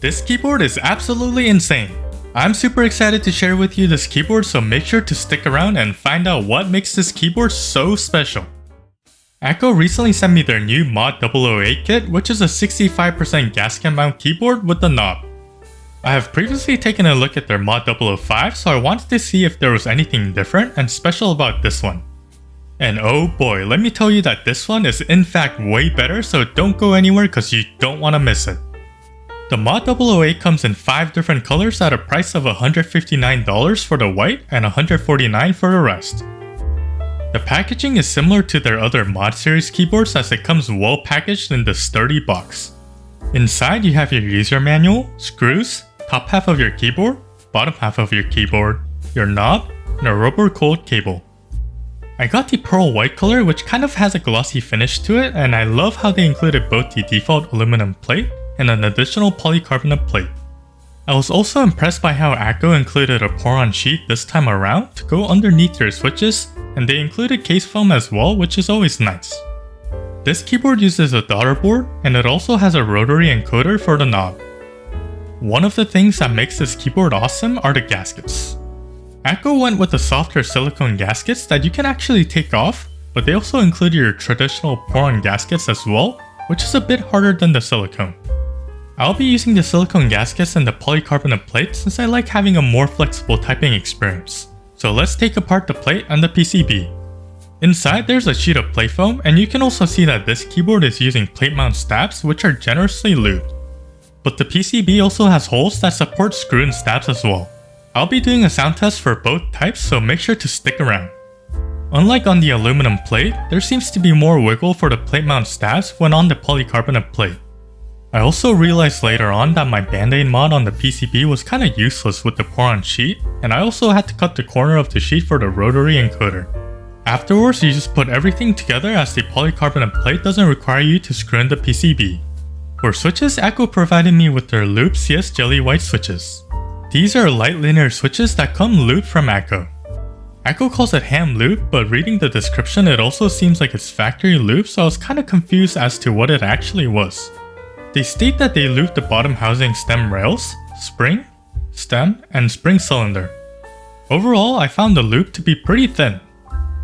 This keyboard is absolutely insane. I'm super excited to share with you this keyboard, so make sure to stick around and find out what makes this keyboard so special. Akko recently sent me their new Mod 008 kit, which is a 65% gasket mount keyboard with the knob. I have previously taken a look at their Mod 005, so I wanted to see if there was anything different and special about this one. And oh boy, let me tell you that this one is in fact way better, so don't go anywhere because you don't want to miss it. The Mod 008 comes in 5 different colors at a price of $159 for the white and $149 for the rest. The packaging is similar to their other Mod series keyboards as it comes well packaged in this sturdy box. Inside you have your user manual, screws, top half of your keyboard, bottom half of your keyboard, your knob, and a rubber cooled cable. I got the pearl white color, which kind of has a glossy finish to it, and I love how they included both the default aluminum plate and an additional polycarbonate plate. I was also impressed by how Akko included a pour-on sheet this time around to go underneath their switches, and they included case foam as well, which is always nice. This keyboard uses a daughter board, and it also has a rotary encoder for the knob. One of the things that makes this keyboard awesome are the gaskets. Akko went with the softer silicone gaskets that you can actually take off, but they also include your traditional pour-on gaskets as well, which is a bit harder than the silicone. I'll be using the silicone gaskets and the polycarbonate plate since I like having a more flexible typing experience. So let's take apart the plate and the PCB. Inside there's a sheet of plate foam, and you can also see that this keyboard is using plate mount stabs which are generously lubed. But the PCB also has holes that support screw-in stabs as well. I'll be doing a sound test for both types, so make sure to stick around. Unlike on the aluminum plate, there seems to be more wiggle for the plate mount stabs when on the polycarbonate plate. I also realized later on that my band-aid mod on the PCB was kinda useless with the pour-on sheet, and I also had to cut the corner of the sheet for the rotary encoder. Afterwards, you just put everything together as the polycarbonate plate doesn't require you to screw in the PCB. For switches, Akko provided me with their Loop CS Jelly White switches. These are light linear switches that come lubed from Akko. Akko calls it hand lube, but reading the description it also seems like it's factory lube, so I was kinda confused as to what it actually was. They state that they lube the bottom housing stem rails, spring, stem, and spring cylinder. Overall, I found the lube to be pretty thin.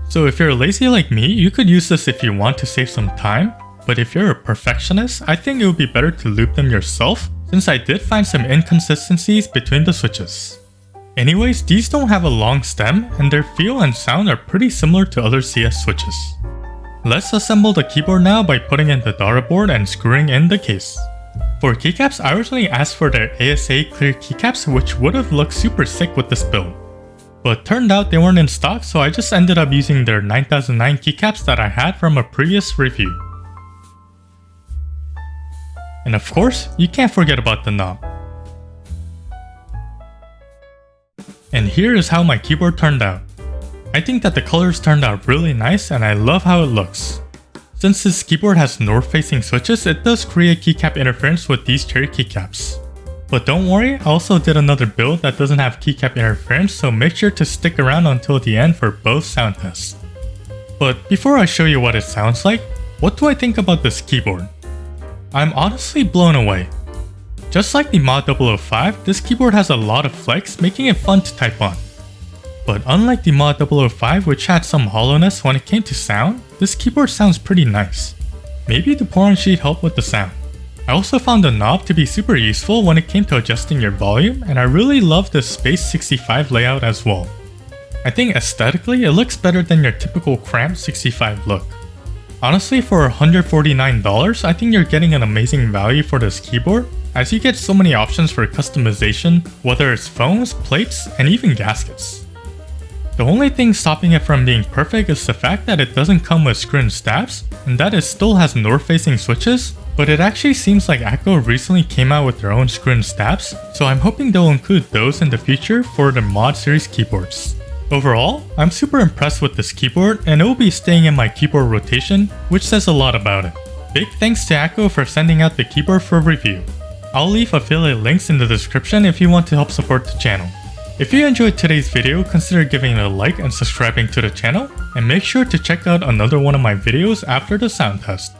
So if you're lazy like me, you could use this if you want to save some time, but if you're a perfectionist, I think it would be better to lube them yourself, since I did find some inconsistencies between the switches. Anyways, these don't have a long stem, and their feel and sound are pretty similar to other CS switches. Let's assemble the keyboard now by putting in the daughter board and screwing in the case. For keycaps, I originally asked for their ASA clear keycaps, which would have looked super sick with this build. But turned out they weren't in stock, so I just ended up using their 9009 keycaps that I had from a previous review. And of course, you can't forget about the knob. And here is how my keyboard turned out. I think that the colors turned out really nice, and I love how it looks. Since this keyboard has north-facing switches, it does create keycap interference with these cherry keycaps. But don't worry, I also did another build that doesn't have keycap interference, so make sure to stick around until the end for both sound tests. But before I show you what it sounds like, what do I think about this keyboard? I'm honestly blown away. Just like the Mod 005, this keyboard has a lot of flex, making it fun to type on. But unlike the Mod 005, which had some hollowness when it came to sound, this keyboard sounds pretty nice. Maybe the pour-on sheet helped with the sound. I also found the knob to be super useful when it came to adjusting your volume, and I really love the Space 65 layout as well. I think aesthetically it looks better than your typical cramped 65 look. Honestly, for $149, I think you're getting an amazing value for this keyboard, as you get so many options for customization, whether it's foams, plates, and even gaskets. The only thing stopping it from being perfect is the fact that it doesn't come with screw-in stabs, and that it still has north-facing switches, but it actually seems like Akko recently came out with their own screw-in stabs, so I'm hoping they'll include those in the future for the Mod series keyboards. Overall, I'm super impressed with this keyboard, and it will be staying in my keyboard rotation, which says a lot about it. Big thanks to Akko for sending out the keyboard for review. I'll leave affiliate links in the description if you want to help support the channel. If you enjoyed today's video, consider giving it a like and subscribing to the channel, and make sure to check out another one of my videos after the sound test.